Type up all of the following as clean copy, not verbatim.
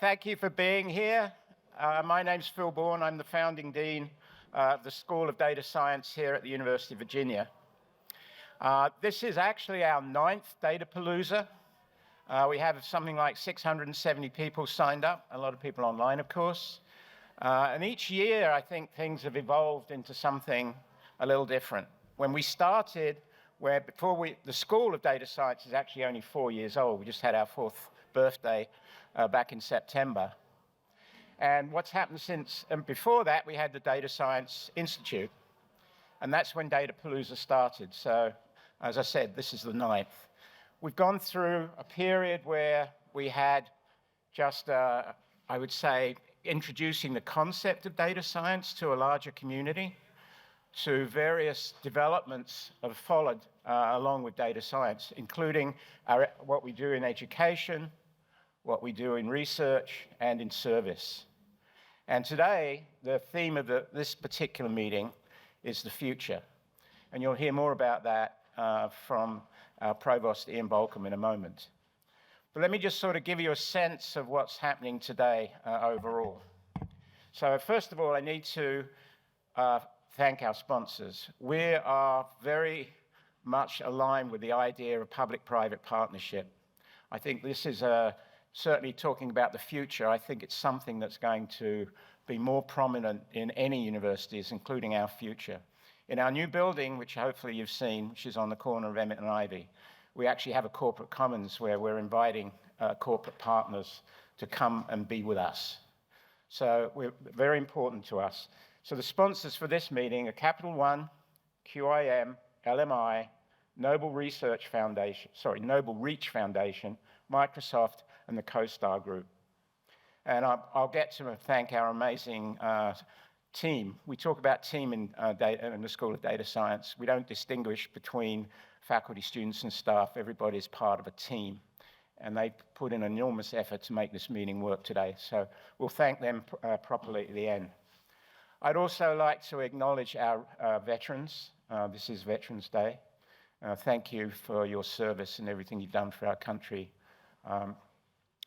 Thank you for being here. My name's Phil Bourne. I'm the founding dean of the School of Data Science here at the University of Virginia. This is actually our 9th Datapalooza. We have something like 670 people signed up, a lot of people online, of course. And each year, I think things have evolved into something a little different. When we started, the School of Data Science is actually only 4 years old. We just had our 4th birthday back in September. And what's happened since, and before that, we had the Data Science Institute. And that's when Datapalooza started. So, as I said, this is the 9th. We've gone through a period where we had just, I would say, introducing the concept of data science to a larger community, to various developments that have followed along with data science, including what we do in education, what we do in research, and in service. And today, the theme of this particular meeting is the future. And you'll hear more about that from our Provost, Ian Baucom, in a moment. But let me just sort of give you a sense of what's happening today overall. So first of all, I need to thank our sponsors. We are very much aligned with the idea of public-private partnership. I think this is certainly talking about the future. I think it's something that's going to be more prominent in any universities, including our future. In our new building, which hopefully you've seen, which is on the corner of Emmett and Ivy, we actually have a corporate commons where we're inviting corporate partners to come and be with us. So we're very important to us. So the sponsors for this meeting are Capital One, QIM, LMI, Noble Reach Foundation, Microsoft, and the CoStar Group. And I'll get to thank our amazing team. We talk about team in the School of Data Science. We don't distinguish between faculty, students, and staff. Everybody's part of a team. And they put in enormous effort to make this meeting work today. So we'll thank them properly at the end. I'd also like to acknowledge our veterans. This is Veterans Day. Thank you for your service and everything you've done for our country.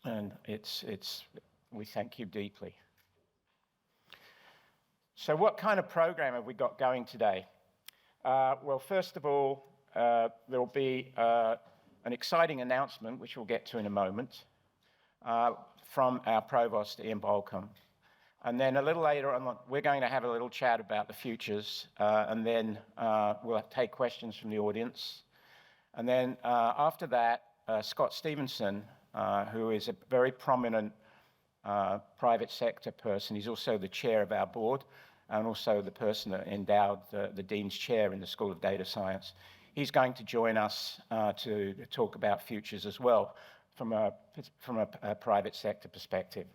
And we thank you deeply. So what kind of program have we got going today? Well, first of all, there'll be an exciting announcement, which we'll get to in a moment, from our Provost, Ian Baucom. And then a little later on, we're going to have a little chat about the futures, and then we'll take questions from the audience. And then after that, Scott Stevenson, who is a very prominent private sector person. He's also the chair of our board and also the person that endowed the Dean's Chair in the School of Data Science. He's going to join us to talk about futures as well from a private sector perspective.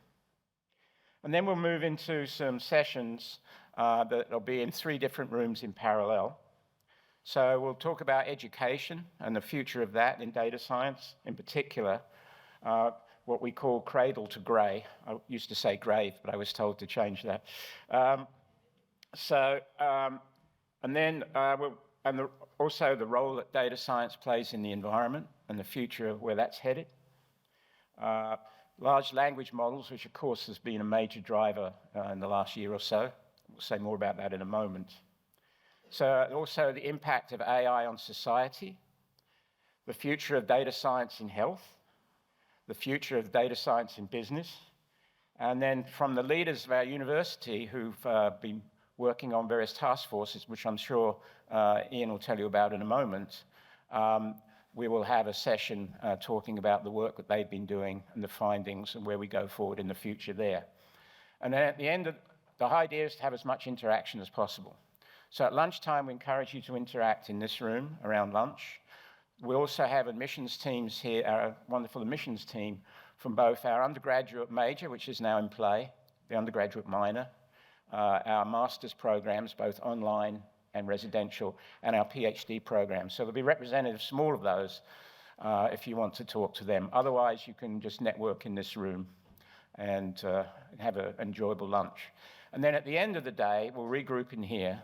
And then we'll move into some sessions that'll be in 3 different rooms in parallel. So we'll talk about education and the future of that in data science, in particular, what we call cradle to grey. I used to say grave, but I was told to change that. Also the role that data science plays in the environment and the future of where that's headed. Large language models, which of course has been a major driver in the last year or so. We'll say more about that in a moment. So also the impact of AI on society, the future of data science in health, the future of data science in business, and then from the leaders of our university who've been working on various task forces, which I'm sure Ian will tell you about in a moment, we will have a session talking about the work that they've been doing and the findings and where we go forward in the future there. And then at the end, the idea is to have as much interaction as possible. So at lunchtime, we encourage you to interact in this room around lunch. We also have admissions teams here, our wonderful admissions team from both our undergraduate major, which is now in play, the undergraduate minor, our master's programs, both online and residential, and our PhD programs. So there'll be representatives from all of those if you want to talk to them. Otherwise, you can just network in this room and have an enjoyable lunch. And then at the end of the day, we'll regroup in here,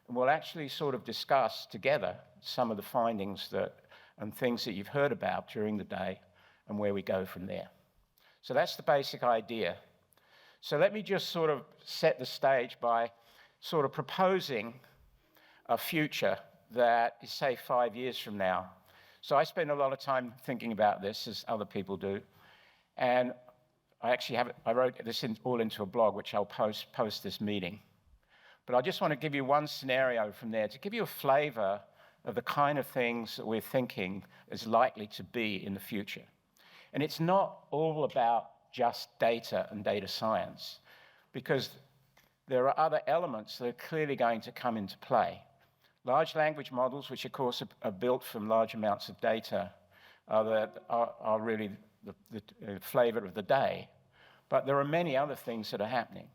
and we'll actually sort of discuss together some of the findings and things that you've heard about during the day and where we go from there. So that's the basic idea. So let me just sort of set the stage by sort of proposing a future that is, say, 5 years from now. So I spend a lot of time thinking about this, as other people do. And I wrote this all into a blog, which I'll post this meeting. But I just want to give you one scenario from there to give you a flavor of the kind of things that we're thinking is likely to be in the future. And it's not all about just data and data science, because there are other elements that are clearly going to come into play. Large language models, which of course are built from large amounts of data, are really the flavor of the day. But there are many other things that are happening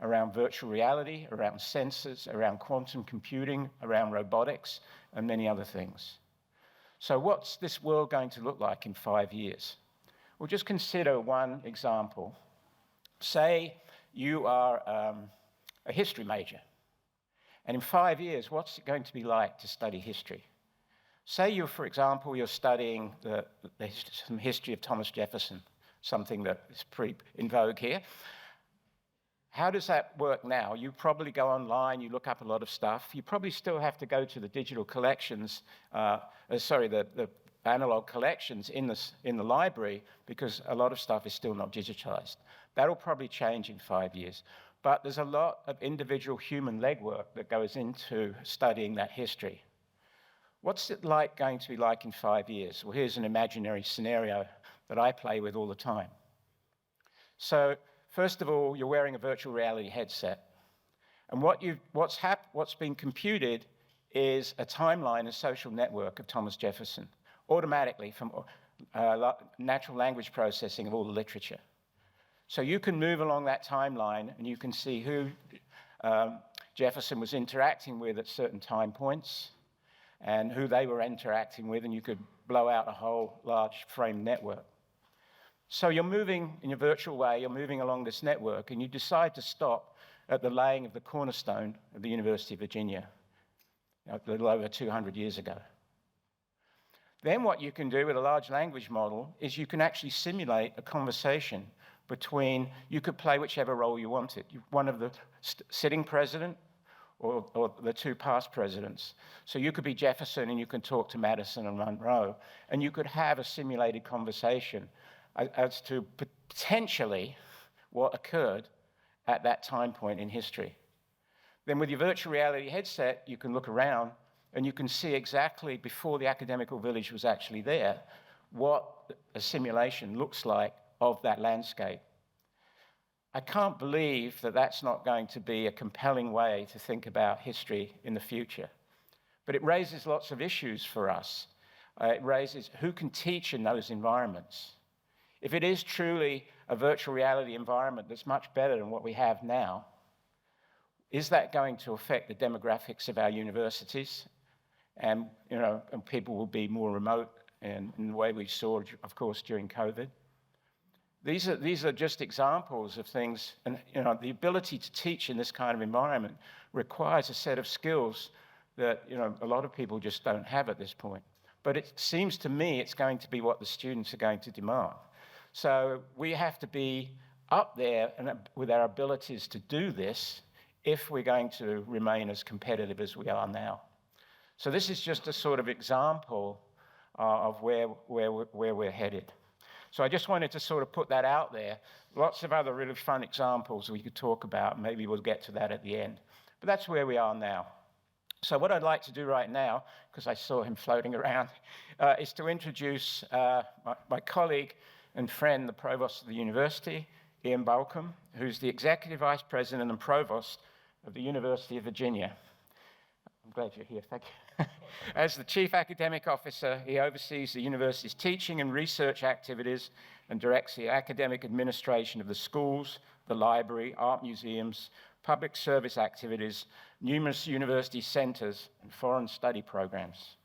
around virtual reality, around sensors, around quantum computing, around robotics, and many other things. So what's this world going to look like in 5 years? Well, just consider one example. Say you are a history major. And in 5 years, what's it going to be like to study history? Say for example, you're studying some history of Thomas Jefferson, something that is pretty in vogue here. How does that work now? You probably go online, you look up a lot of stuff. You probably still have to go to the digital collections, the analog collections in the library, because a lot of stuff is still not digitized. That'll probably change in 5 years. But there's a lot of individual human legwork that goes into studying that history. What's it going to be like in 5 years? Well, here's an imaginary scenario that I play with all the time. So, first of all, you're wearing a virtual reality headset. And what's been computed is a timeline, a social network of Thomas Jefferson, automatically from natural language processing of all the literature. So you can move along that timeline and you can see who Jefferson was interacting with at certain time points and who they were interacting with, and you could blow out a whole large frame network. So you're moving in a virtual way, you're moving along this network, and you decide to stop at the laying of the cornerstone of the University of Virginia, a little over 200 years ago. Then what you can do with a large language model is you can actually simulate a conversation between, you could play whichever role you wanted. One of the sitting president or the two past presidents. So you could be Jefferson and you can talk to Madison and Monroe, and you could have a simulated conversation as to potentially what occurred at that time point in history. Then with your virtual reality headset, you can look around and you can see exactly before the academical village was actually there, what a simulation looks like of that landscape. I can't believe that that's not going to be a compelling way to think about history in the future. But it raises lots of issues for us. It raises who can teach in those environments. If it is truly a virtual reality environment that's much better than what we have now, is that going to affect the demographics of our universities? And people will be more remote in the way we saw, of course, during COVID. These are just examples of things, and the ability to teach in this kind of environment requires a set of skills that a lot of people just don't have at this point. But it seems to me it's going to be what the students are going to demand. So we have to be up there with our abilities to do this if we're going to remain as competitive as we are now. So this is just a sort of example of where we're headed. So I just wanted to sort of put that out there. Lots of other really fun examples we could talk about. Maybe we'll get to that at the end. But that's where we are now. So what I'd like to do right now, because I saw him floating around, is to introduce my colleague and friend, the provost of the university, Ian Baucom, who's the executive vice president and provost of the University of Virginia. I'm glad you're here, thank you. As the chief academic officer, he oversees the university's teaching and research activities and directs the academic administration of the schools, the library, art museums, public service activities, numerous university centers, and foreign study programs.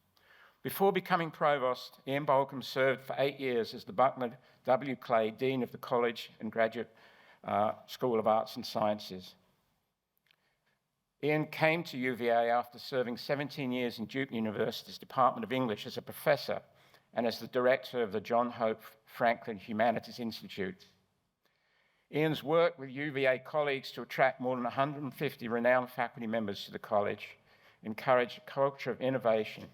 Before becoming provost, Ian Baucom served for 8 years as the Buckner W. Clay Dean of the College and Graduate School of Arts and Sciences. Ian came to UVA after serving 17 years in Duke University's Department of English as a professor and as the director of the John Hope Franklin Humanities Institute Ian's worked with UVA colleagues to attract more than 150 renowned faculty members to the college, encourage a culture of innovation.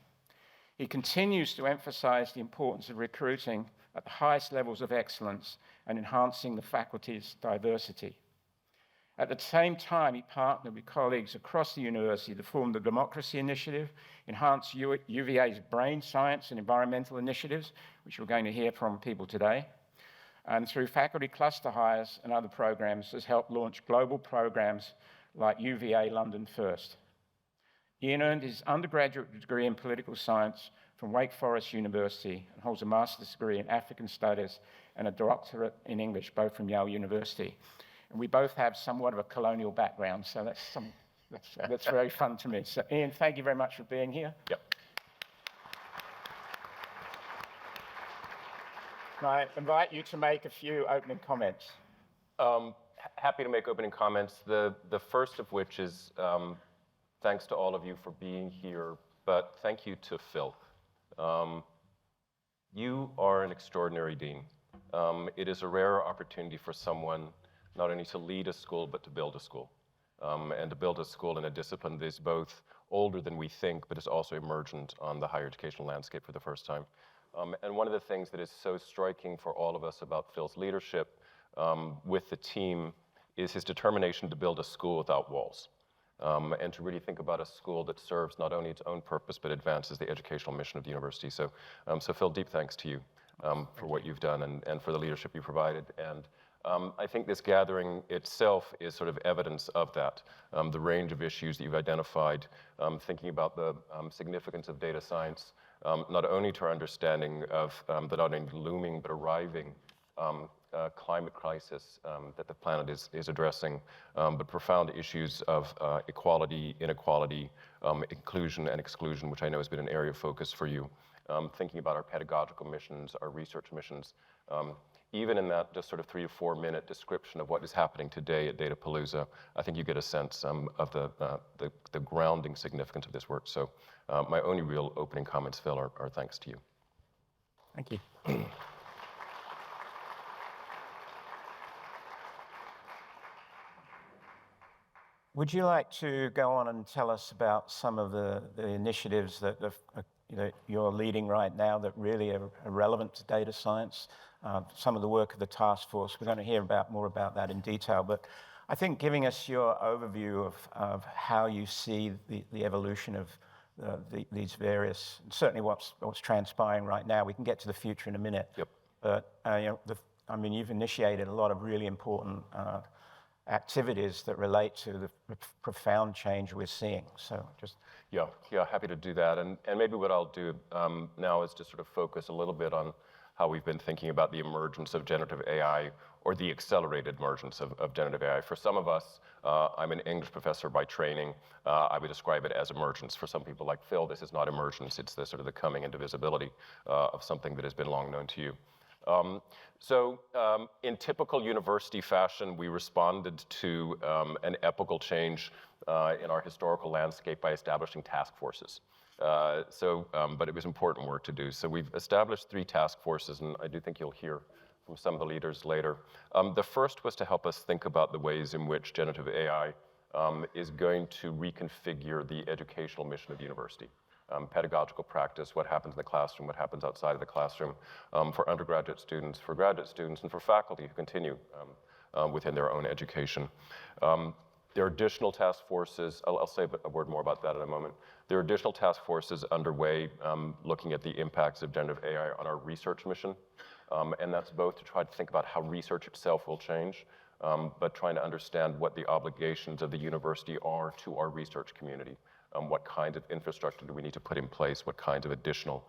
He continues to emphasize the importance of recruiting at the highest levels of excellence and enhancing the faculty's diversity. At the same time, he partnered with colleagues across the university to form the Democracy Initiative, enhance UVA's brain science and environmental initiatives, which we're going to hear from people today, and through faculty cluster hires and other programs has helped launch global programs like UVA London First. Ian earned his undergraduate degree in political science from Wake Forest University and holds a master's degree in African studies and a doctorate in English, both from Yale University. And we both have somewhat of a colonial background, so that's very fun to me. So Ian, thank you very much for being here. Yep. I invite you to make a few opening comments. Happy to make opening comments, the first of which is thanks to all of you for being here, but thank you to Phil. You are an extraordinary dean. It is a rare opportunity for someone not only to lead a school, but to build a school. And to build a school in a discipline that is both older than we think, but is also emergent on the higher educational landscape for the first time. And one of the things that is so striking for all of us about Phil's leadership with the team is his determination to build a school without walls. And to really think about a school that serves not only its own purpose, but advances the educational mission of the university. So Phil, deep thanks to you for what you've done and for the leadership you provided. And I think this gathering itself is sort of evidence of that. The range of issues that you've identified, thinking about the significance of data science, not only to our understanding of the not only looming but arriving climate crisis that the planet is addressing, but profound issues of equality, inequality, inclusion and exclusion, which I know has been an area of focus for you. Thinking about our pedagogical missions, our research missions, even in that just sort of 3 to 4 minute description of what is happening today at Datapalooza, I think you get a sense of the grounding significance of this work. So my only real opening comments, Phil, are thanks to you. Thank you. Would you like to go on and tell us about some of the initiatives that you're leading right now that really are relevant to data science? Some of the work of the task force. We're going to hear more about that in detail, but I think giving us your overview of how you see the evolution of these various, certainly what's transpiring right now. We can get to the future in a minute. Yep. But you've initiated a lot of really important activities that relate to the profound change we're seeing. So just yeah, happy to do that. And maybe what I'll do now is to sort of focus a little bit on how we've been thinking about the emergence of generative AI, or the accelerated emergence of generative AI. For some of us, I'm an English professor by training. I would describe it as emergence. For some people like Phil, this is not emergence. It's the sort of the coming into visibility of something that has been long known to you. In typical university fashion, we responded to an epochal change in our historical landscape by establishing task forces. But it was important work to do. So we've established 3 task forces, and I do think you'll hear from some of the leaders later. The first was to help us think about the ways in which generative AI is going to reconfigure the educational mission of the university. Pedagogical practice, what happens in the classroom, what happens outside of the classroom, for undergraduate students, for graduate students, and for faculty who continue within their own education. There are additional task forces, I'll say a word more about that in a moment. There are additional task forces underway looking at the impacts of generative AI on our research mission. And that's both to try to think about how research itself will change, but trying to understand what the obligations of the university are to our research community. What kind of infrastructure do we need to put in place? What kinds of additional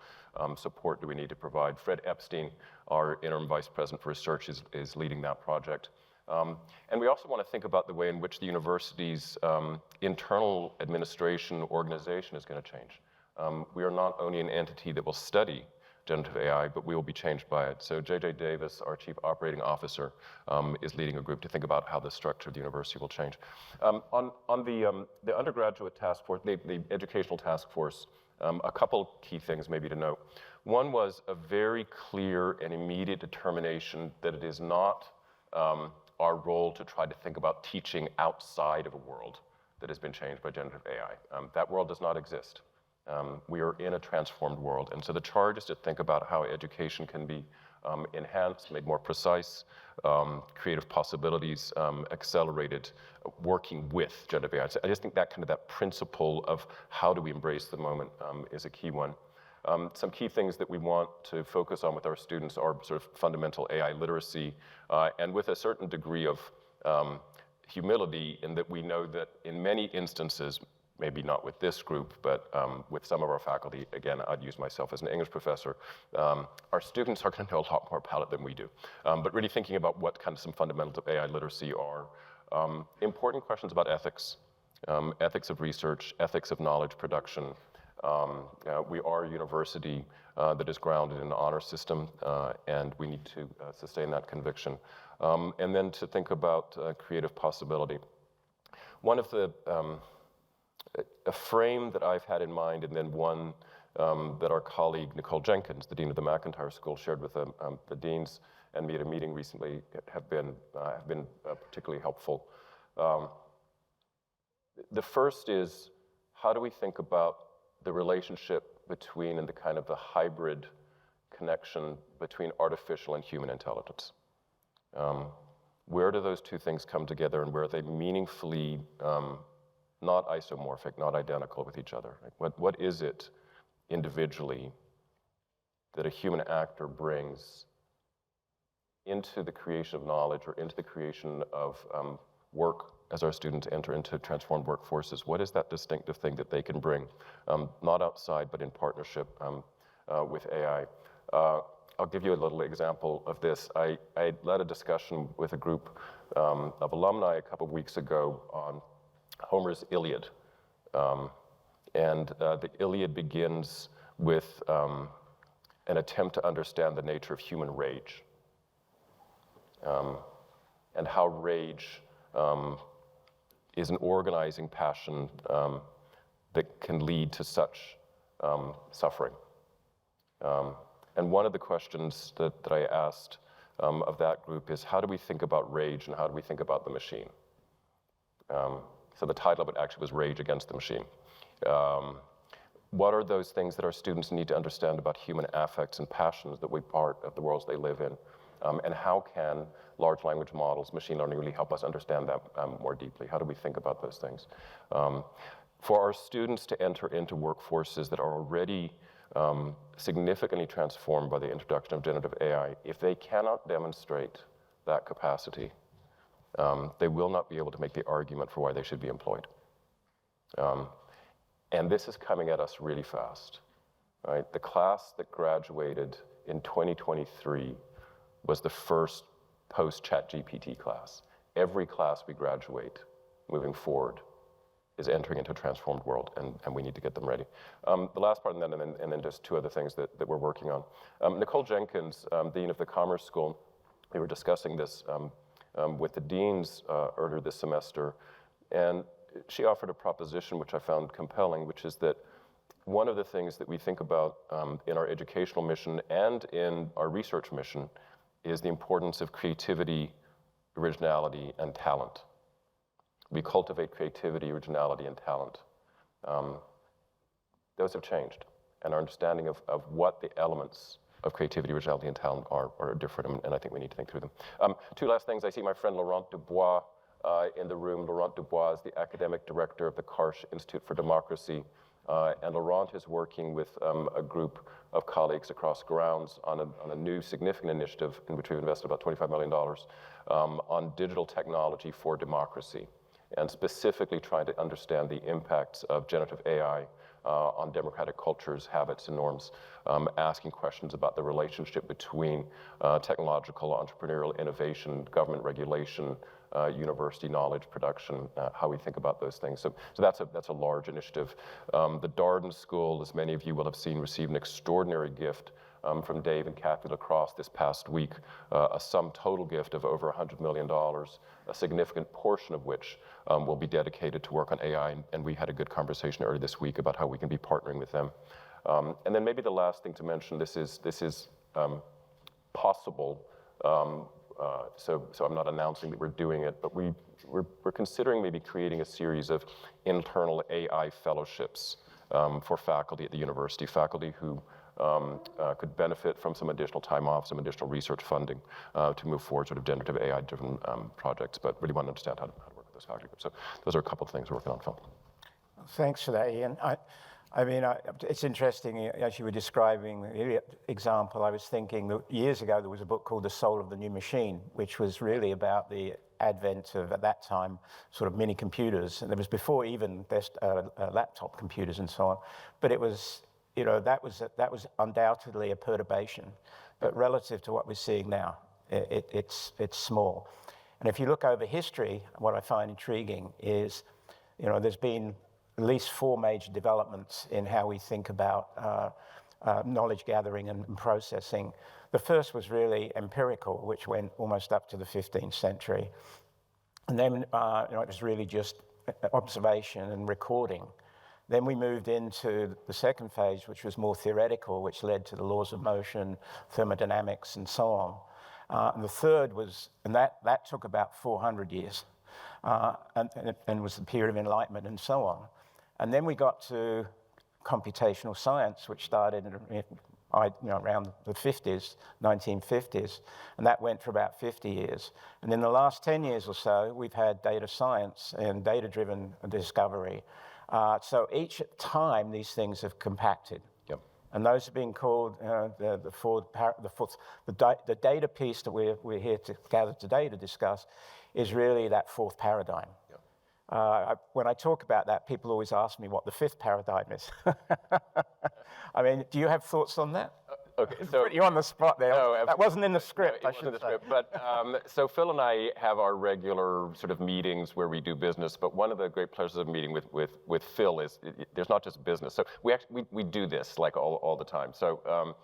support do we need to provide? Fred Epstein, our interim vice president for research, is leading that project. And we also want to think about the way in which the university's internal administration organization is going to change. We are not only an entity that will study generative AI, but we will be changed by it. So J.J. Davis, our chief operating officer, is leading a group to think about how the structure of the university will change. On the undergraduate task force, the educational task force, a couple key things maybe to note. One was a very clear and immediate determination that it is not our role to try to think about teaching outside of a world that has been changed by generative AI. That world does not exist. We are in a transformed world. And so the charge is to think about how education can be enhanced, made more precise, creative possibilities accelerated, working with generative AI. So I just think that that principle of how do we embrace the moment is a key one. Some key things that we want to focus on with our students are sort of fundamental AI literacy, and with a certain degree of humility, in that we know that in many instances, maybe not with this group, but with some of our faculty, again, I'd use myself as an English professor, our students are going to know a lot more about it than we do. But really thinking about what kind of some fundamentals of AI literacy are. Important questions about ethics, ethics of research, ethics of knowledge production. We are a university that is grounded in an honor system, and we need to sustain that conviction. And then to think about creative possibility. One of the a frame that I've had in mind, and then one that our colleague Nicole Jenkins, the dean of the McIntyre School, shared with the deans and me at a meeting recently, have been particularly helpful. The first is, how do we think about the relationship between and the kind of the hybrid connection between artificial and human intelligence? Where do those two things come together, and where are they meaningfully not isomorphic, not identical with each other? Like what is it individually that a human actor brings into the creation of knowledge or into the creation of work as our students enter into transformed workforces? What is that distinctive thing that they can bring, not outside, but in partnership with AI? I'll give you a little example of this. I led a discussion with a group of alumni a couple of weeks ago on Homer's Iliad. And the Iliad begins with an attempt to understand the nature of human rage, and how rage is an organizing passion that can lead to such suffering. And one of the questions that I asked of that group is, how do we think about rage, and how do we think about the machine? So the title of it actually was Rage Against the Machine. What are those things that our students need to understand about human affects and passions that we're part of the worlds they live in? And how can large language models, machine learning, really help us understand that more deeply? How do we think about those things? For our students to enter into workforces that are already significantly transformed by the introduction of generative AI, if they cannot demonstrate that capacity, they will not be able to make the argument for why they should be employed. And this is coming at us really fast, right? The class that graduated in 2023 was the first post-ChatGPT class. Every class we graduate moving forward is entering into a transformed world, and we need to get them ready. The last part, and then just two other things that we're working on. Nicole Jenkins, Dean of the Commerce School, we were discussing this with the deans earlier this semester, and she offered a proposition which I found compelling, which is that one of the things that we think about in our educational mission and in our research mission is the importance of creativity, originality, and talent. We cultivate creativity, originality, and talent. Those have changed, and our understanding of what the elements of creativity, originality, and talent are different, and I think we need to think through them. Two last things. I see my friend Laurent Dubois in the room. Laurent Dubois is the academic director of the Karsh Institute for Democracy, and Laurent is working with a group of colleagues across grounds on a new significant initiative in which we've invested about $25 million on digital technology for democracy, and specifically trying to understand the impacts of generative AI on democratic cultures, habits, and norms, asking questions about the relationship between technological, entrepreneurial innovation, government regulation, university knowledge production, how we think about those things. So that's a large initiative. The Darden School, as many of you will have seen, received an extraordinary gift from Dave and Kathy Lacrosse this past week, a sum total gift of over $100 million, a significant portion of which will be dedicated to work on AI, and we had a good conversation earlier this week about how we can be partnering with them. And then maybe the last thing to mention, this is possible so I'm not announcing that we're doing it, but we're considering maybe creating a series of internal AI fellowships for faculty at the university, faculty who could benefit from some additional time off, some additional research funding to move forward sort of generative AI-driven projects, but really want to understand how to work with those faculty groups. So those are a couple of things we're working on, Phil. Thanks for that, Ian. It's interesting, as you were describing the example, I was thinking that years ago there was a book called The Soul of the New Machine, which was really about the advent of, at that time, sort of mini computers. And it was before even laptop computers and so on. But it was, that was undoubtedly a perturbation. But relative to what we're seeing now, it's small. And if you look over history, what I find intriguing is, there's been at least 4 major developments in how we think about knowledge gathering and processing. The first was really empirical, which went almost up to the 15th century. And then it was really just observation and recording. Then we moved into the second phase, which was more theoretical, which led to the laws of motion, thermodynamics, and so on. And the third was, and that took about 400 years, and was the period of enlightenment and so on. And then we got to computational science, which started around the 50s, 1950s, and that went for about 50 years. And in the last 10 years or so, we've had data science and data-driven discovery. So each time, these things have compacted. Yep. And those have been called the data piece that we're here to gather today to discuss is really that fourth paradigm. When I talk about that, people always ask me what the fifth paradigm is. Do you have thoughts on that? Okay, so you're on the spot there. No, that wasn't in the script. No, it wasn't in the script. But so Phil and I have our regular sort of meetings where we do business. But one of the great pleasures of meeting with Phil is there's not just business. So we do this like all the time. So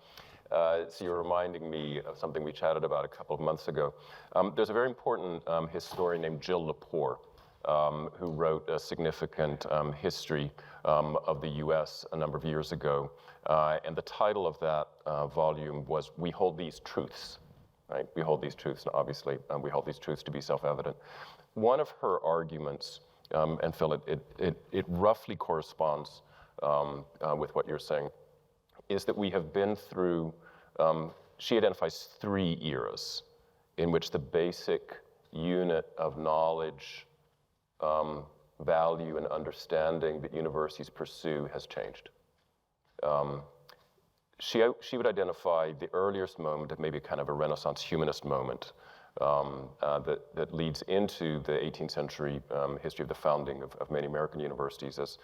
you're reminding me of something we chatted about a couple of months ago. There's a very important historian named Jill Lepore, who wrote a significant history of the U.S. a number of years ago. And the title of that volume was "We Hold These Truths," right? We hold these truths, and obviously we hold these truths to be self-evident. One of her arguments, and Phil, it roughly corresponds with what you're saying, is that we have been through, she identifies 3 eras in which the basic unit of knowledge, value and understanding that universities pursue has changed. She would identify the earliest moment of maybe kind of a Renaissance humanist moment that leads into the 18th century history of the founding of many American universities as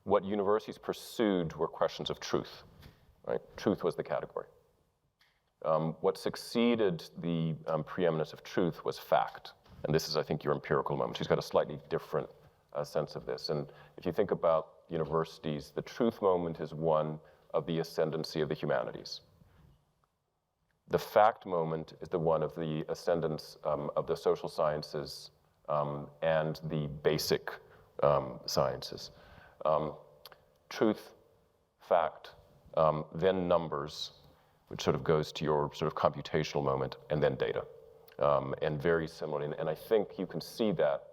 what universities pursued were questions of truth, right? Truth was the category. What succeeded the preeminence of truth was fact. And this is, I think, your empirical moment. She's got a slightly different sense of this. And if you think about universities, the truth moment is one of the ascendancy of the humanities. The fact moment is the one of the ascendance of the social sciences and the basic sciences. Truth, fact, then numbers, which sort of goes to your sort of computational moment, and then data. And very similarly, and I think you can see that,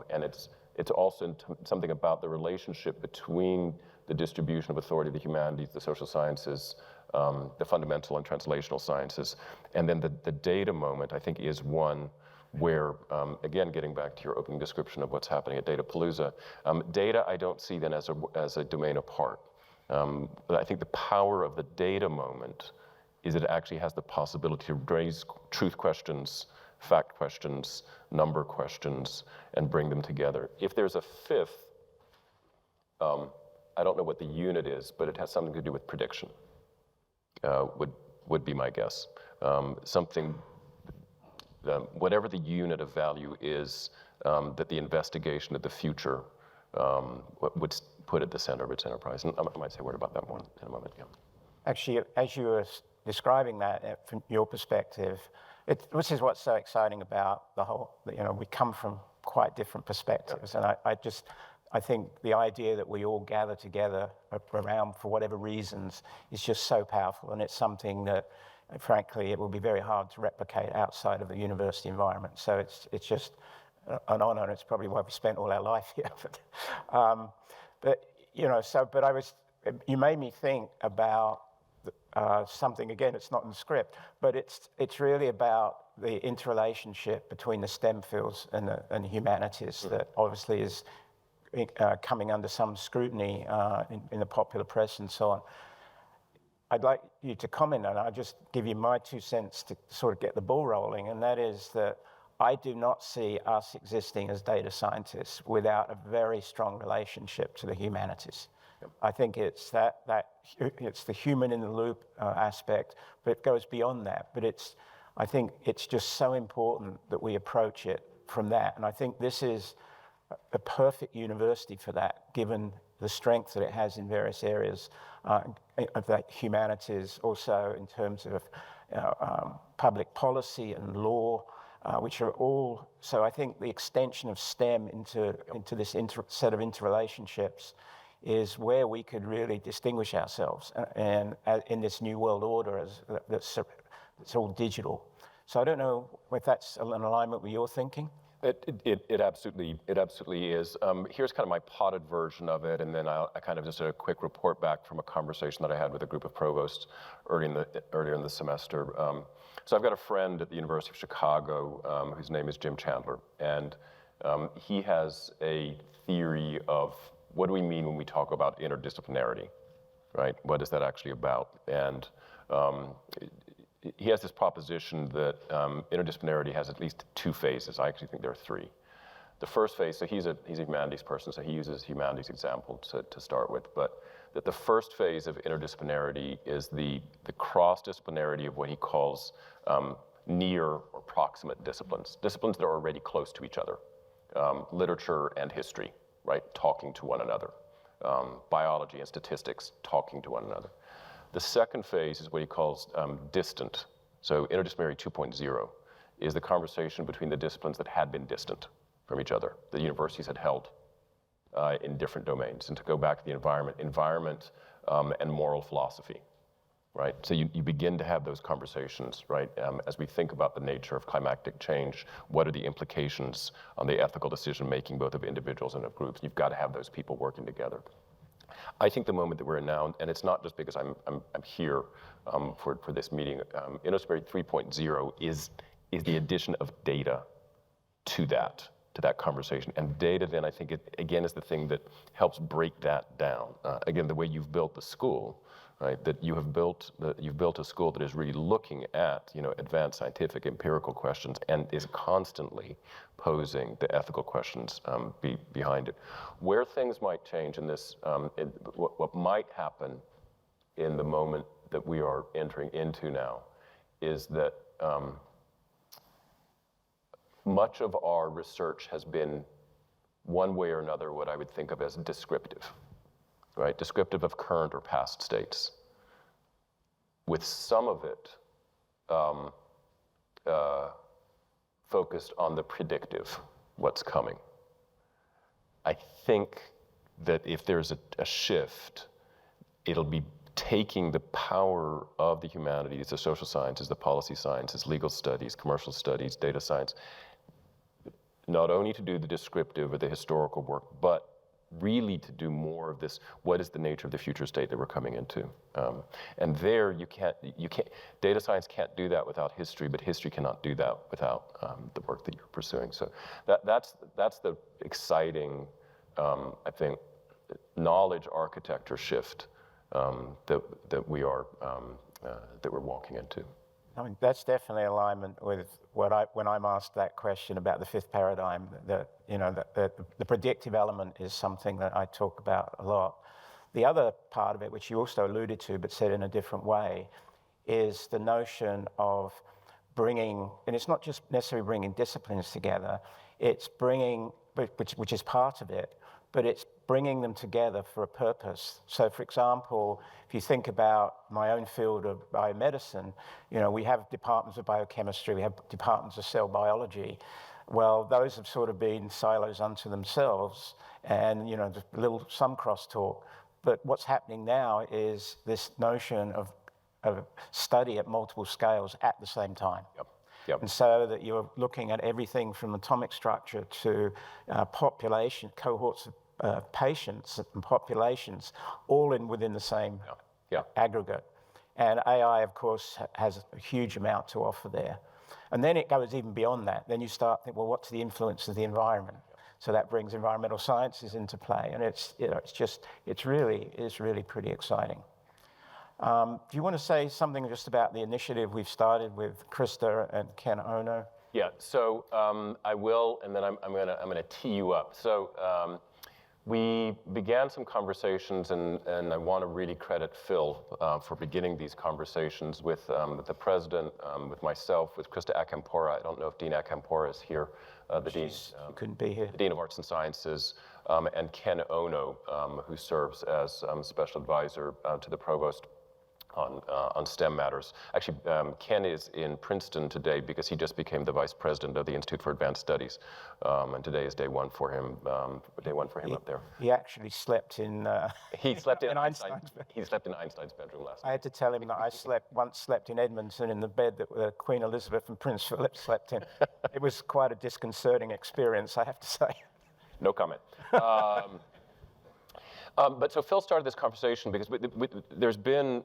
and it's also something about the relationship between the distribution of authority of the humanities, the social sciences, the fundamental and translational sciences, and then the data moment, I think, is one where, again, getting back to your opening description of what's happening at Datapalooza, data I don't see then as a domain apart. But I think the power of the data moment is that it actually has the possibility to raise truth questions, fact questions, number questions, and bring them together. If there's a fifth, I don't know what the unit is, but it has something to do with prediction, would be my guess. Whatever the unit of value is, that the investigation of the future would put at the center of its enterprise. And I might say a word about that more in a moment. Yeah. Actually, as you were describing that from your perspective, this is what's so exciting about the whole, we come from quite different perspectives. Yeah. And I think the idea that we all gather together around for whatever reasons is just so powerful. And it's something that frankly, it will be very hard to replicate outside of the university environment. So it's just an honor, and it's probably why we spent all our life here. But you know, you made me think about something. Again, it's not in the script, but it's really about the interrelationship between the STEM fields and the humanities that obviously is coming under some scrutiny in the popular press and so on. I'd like you to comment on it. I'll just give you my 2 cents to sort of get the ball rolling, and that is that I do not see us existing as data scientists without a very strong relationship to the humanities. Yep. I think it's it's the human in the loop aspect, but it goes beyond that. But I think it's just so important that we approach it from that, and I think this is a perfect university for that, given the strength that it has in various areas of that humanities, also in terms of public policy and law, which are all. So I think the extension of STEM into this set of interrelationships is where we could really distinguish ourselves and in this new world order that's all digital. So I don't know if that's in alignment with your thinking. It absolutely is. Here's kind of my potted version of it, and then I kind of just did a quick report back from a conversation that I had with a group of provosts earlier in the semester. So I've got a friend at the University of Chicago whose name is Jim Chandler, and he has a theory of what do we mean when we talk about interdisciplinarity, right? What is that actually about? And he has this proposition that interdisciplinarity has at least 2 phases. I actually think there are 3. The first phase, so he's a humanities person, so he uses humanities example to start with, but that the first phase of interdisciplinarity is the cross-disciplinarity of what he calls near or proximate disciplines that are already close to each other. Literature and history, right, talking to one another. Biology and statistics, talking to one another. The second phase is what he calls distant. So interdisciplinary 2.0 is the conversation between the disciplines that had been distant from each other, the universities had held in different domains. And to go back to the environment and moral philosophy, right? So you begin to have those conversations, right? As we think about the nature of climactic change, what are the implications on the ethical decision-making, both of individuals and of groups? You've got to have those people working together. I think the moment that we're in now, and it's not just because I'm here for this meeting, Interdisciplinary 3.0 is the addition of data to that conversation. And data then, I think, again, is the thing that helps break that down. Again, the way you've built the school, right? That you've built a school that is really looking at, advanced scientific empirical questions and is constantly posing the ethical questions behind it. Where things might change in this, what might happen in the moment that we are entering into now is that much of our research has been one way or another what I would think of as descriptive, right? Descriptive of current or past states. With some of it focused on the predictive, what's coming. I think that if there's a shift, it'll be taking the power of the humanities, the social sciences, the policy sciences, legal studies, commercial studies, data science, not only to do the descriptive or the historical work, but really to do more of this, what is the nature of the future state that we're coming into? And there you can't, data science can't do that without history, but history cannot do that without the work that you're pursuing. So that's the exciting, I think, knowledge architecture shift that we're walking into. I mean, that's definitely alignment with when I'm asked that question about the 5th paradigm, the predictive element is something that I talk about a lot. The other part of it, which you also alluded to, but said in a different way, is the notion of bringing, and it's not just necessarily bringing disciplines together, it's bringing, which is part of it, but it's bringing them together for a purpose. So for example, if you think about my own field of biomedicine, we have departments of biochemistry, we have departments of cell biology. Well, those have sort of been silos unto themselves and, some crosstalk. But what's happening now is this notion of study at multiple scales at the same time. Yep. Yep. And so that you're looking at everything from atomic structure to population, cohorts of patients and populations, all within the same aggregate. And AI, of course, has a huge amount to offer there. And then it goes even beyond that. Then you start thinking, well, what's the influence of the environment? So that brings environmental sciences into play, and it's really pretty exciting. Do you want to say something just about the initiative we've started with Krista and Ken Ono? Yeah. So I will, and then I'm gonna tee you up. So we began some conversations, and I want to really credit Phil for beginning these conversations with the president, with myself, with Krista Akampora. I don't know if Dean Akampora is here. The dean couldn't be here. The Dean of Arts and Sciences, and Ken Ono, who serves as special advisor to the provost on STEM matters. Actually, Ken is in Princeton today because he just became the vice president of the Institute for Advanced Studies, and today is day one for him. Up there. He actually slept in. He slept in Einstein's bed. He slept in Einstein's bedroom last night. I had to tell him that I once slept in Edmonton in the bed that Queen Elizabeth and Prince Philip slept in. It was quite a disconcerting experience, I have to say. No comment. But so Phil started this conversation because there's been,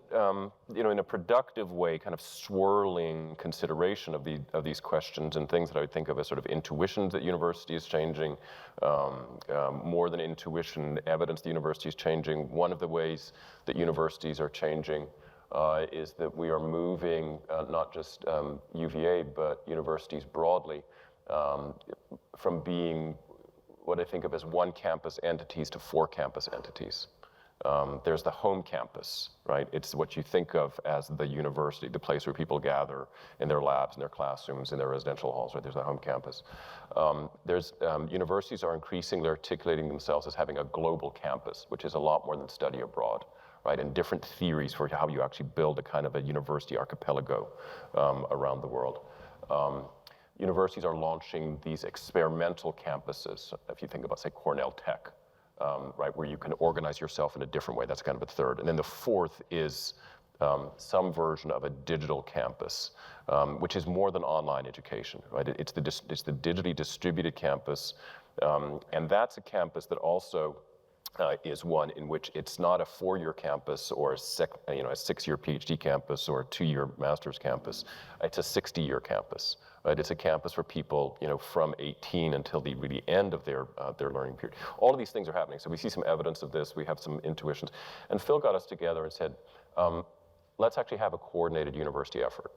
in a productive way, kind of swirling consideration of these questions and things that I would think of as sort of intuitions that university is changing, more than intuition, evidence the university is changing. One of the ways that universities are changing is that we are moving, not just UVA, but universities broadly, from being what I think of as one campus entities to 4 campus entities. There's the home campus, right? It's what you think of as the university, the place where people gather in their labs, in their classrooms, in their residential halls, right? There's the home campus. Universities are increasingly articulating themselves as having a global campus, which is a lot more than study abroad, right? And different theories for how you actually build a kind of a university archipelago around the world. Universities are launching these experimental campuses, if you think about, say, Cornell Tech, right, where you can organize yourself in a different way. That's kind of a third. And then the fourth is some version of a digital campus, which is more than online education, right? It's the digitally distributed campus, and that's a campus that also is one in which it's not a 4-year campus or a 6-year PhD campus or a 2-year master's campus. It's a 60-year campus. Right? It's a campus for people, from 18 until the really end of their learning period. All of these things are happening. So we see some evidence of this. We have some intuitions. And Phil got us together and said, let's actually have a coordinated university effort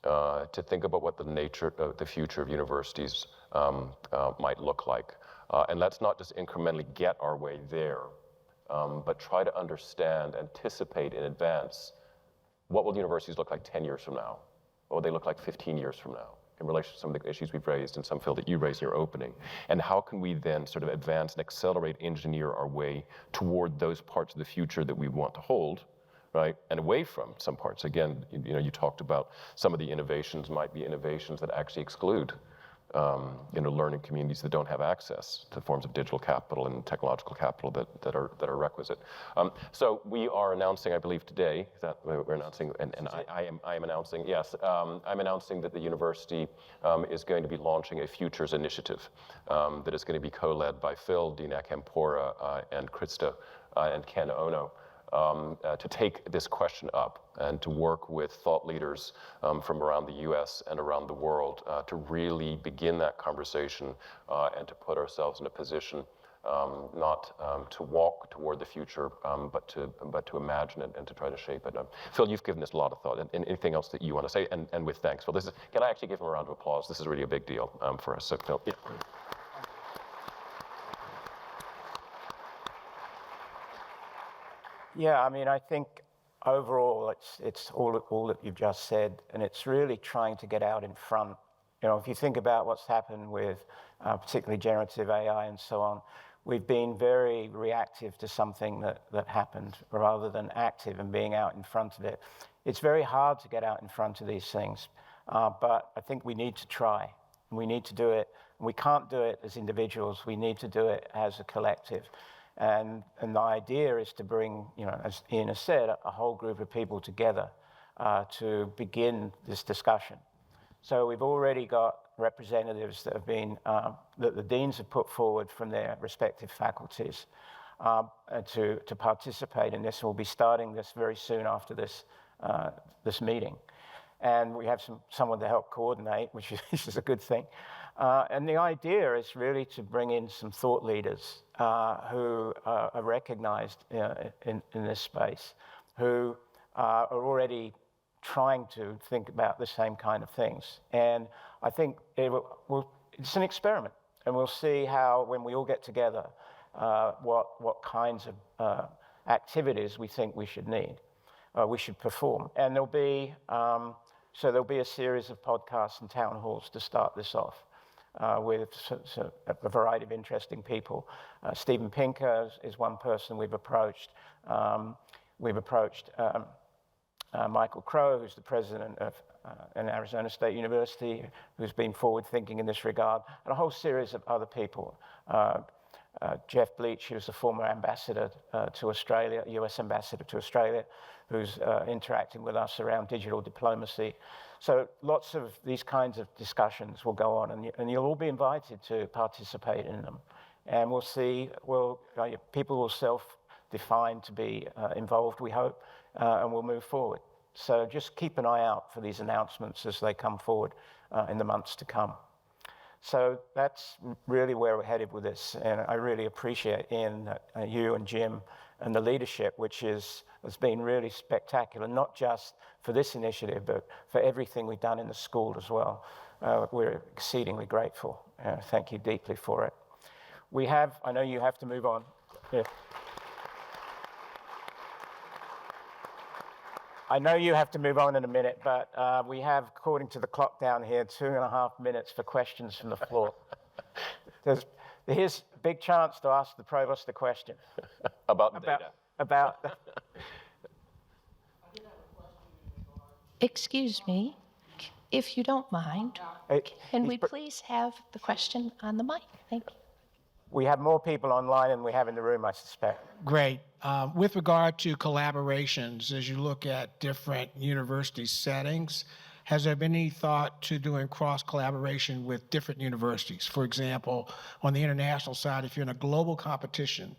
to think about what the future of universities might look like. And let's not just incrementally get our way there, but try to understand, anticipate in advance, what will universities look like 10 years from now? What will they look like 15 years from now in relation to some of the issues we've raised and some, Phil, that you raised in your opening? And how can we then sort of advance and accelerate, engineer our way toward those parts of the future that we want to hold, right? And away from some parts. Again, you talked about some of the innovations might be innovations that actually exclude learning communities that don't have access to forms of digital capital and technological capital that are requisite. So we are announcing, I believe today, that we're announcing, and I am announcing, yes, I'm announcing that the university is going to be launching a futures initiative that is going to be co-led by Phil, Dean Akampora, and Krista, and Ken Ono. To take this question up and to work with thought leaders from around the US and around the world to really begin that conversation and to put ourselves in a position not to walk toward the future, but to imagine it and to try to shape it. Phil, you've given this a lot of thought. And anything else that you want to say? And with thanks. Phil, can I actually give him a round of applause? This is really a big deal for us. So, Phil, yeah. Yeah, I mean, I think overall it's all that you've just said, and it's really trying to get out in front. If you think about what's happened with particularly generative AI and so on, we've been very reactive to something that happened rather than active and being out in front of it. It's very hard to get out in front of these things, but I think we need to try. We need to do it. We can't do it as individuals. We need to do it as a collective. And the idea is to bring, as Ian has said, a whole group of people together to begin this discussion. So we've already got representatives that have been, that the deans have put forward from their respective faculties to participate in this. We'll be starting this very soon after this meeting. And we have someone to help coordinate, which is a good thing. And the idea is really to bring in some thought leaders who are recognized in this space, who are already trying to think about the same kind of things. And I think it's an experiment, and we'll see how, when we all get together, what kinds of activities we think we should perform. And there'll be a series of podcasts and town halls to start this off with a variety of interesting people. Steven Pinker is one person we've approached. We've approached Michael Crow, who's the president of an Arizona State University, who's been forward-thinking in this regard, and a whole series of other people. Jeff Bleach, who's the former ambassador to Australia, US ambassador to Australia, who's interacting with us around digital diplomacy. So lots of these kinds of discussions will go on, and you'll all be invited to participate in them. And we'll see, people will self-define to be involved, we hope, and we'll move forward. So just keep an eye out for these announcements as they come forward in the months to come. So that's really where we're headed with this, and I really appreciate, Ian, you and Jim, and the leadership, which has been really spectacular, not just for this initiative, but for everything we've done in the school as well. We're exceedingly grateful. Thank you deeply for it. I know you have to move on. Yeah. I know you have to move on in a minute, but we have, according to the clock down here, 2.5 minutes for questions from the floor. Here's a big chance to ask the provost a question. About data. Excuse me, if you don't mind, can we please have the question on the mic? Thank you. We have more people online than we have in the room, I suspect. Great. With regard to collaborations, as you look at different university settings, has there been any thought to doing cross-collaboration with different universities? For example, on the international side, if you're in a global competition,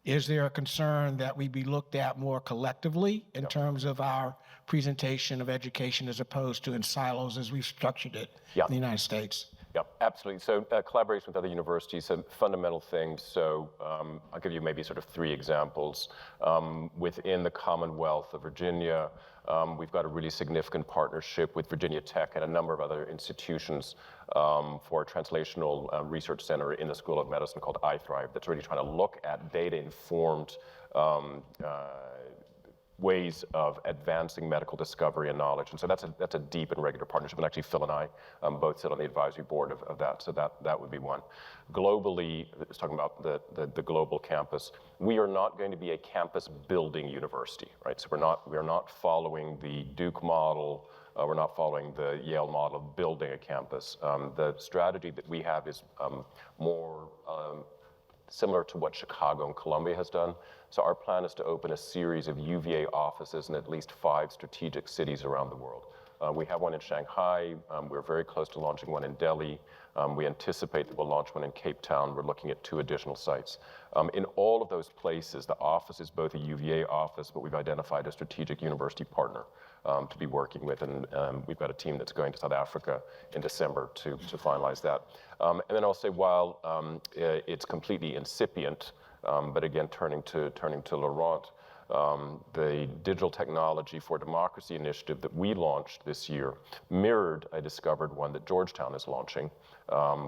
is there a concern that we be looked at more collectively in terms of our presentation of education as opposed to in silos as we've structured it in the United States? Yeah, absolutely. So collaboration with other universities, a fundamental thing. So I'll give you maybe sort of 3 examples. Within the Commonwealth of Virginia, we've got a really significant partnership with Virginia Tech and a number of other institutions for a translational research center in the School of Medicine called iThrive that's really trying to look at data-informed ways of advancing medical discovery and knowledge. And so that's a deep and regular partnership. And actually, Phil and I both sit on the advisory board of that. So that would be one. Globally, it's talking about the global campus. We are not going to be a campus building university, right? So we are not following the Duke model. We're not following the Yale model of building a campus. The strategy that we have is more similar to what Chicago and Columbia has done. So our plan is to open a series of UVA offices in at least 5 strategic cities around the world. We have one in Shanghai. We're very close to launching one in Delhi. We anticipate that we'll launch one in Cape Town. We're looking at 2 additional sites. In all of those places, the office is both a UVA office, but we've identified a strategic university partner to be working with. And we've got a team that's going to South Africa in December to finalize that. And then I'll say, while it's completely incipient, but again, turning to Laurent, the Digital Technology for Democracy initiative that we launched this year mirrored, I discovered, one that Georgetown is launching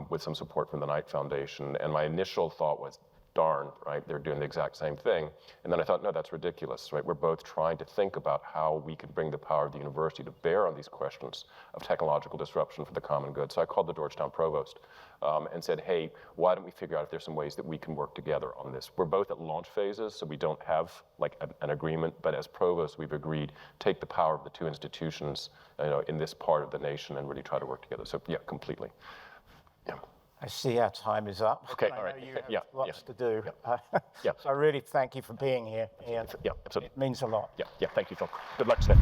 with some support from the Knight Foundation. And my initial thought was, darn, right, they're doing the exact same thing. And then I thought, no, that's ridiculous, right? We're both trying to think about how we can bring the power of the university to bear on these questions of technological disruption for the common good. So I called the Georgetown provost and said, hey, why don't we figure out if there's some ways that we can work together on this? We're both at launch phases, so we don't have like an agreement, but as provost, we've agreed, take the power of the 2 institutions in this part of the nation and really try to work together. So yeah, completely. Yeah. I see our time is up. Okay, I all right. know you have Yeah, lots yeah. to do. Yeah. So I really thank you for being here, Ian. Yeah, absolutely. It means a lot. Yeah, thank you, Phil. Good luck today.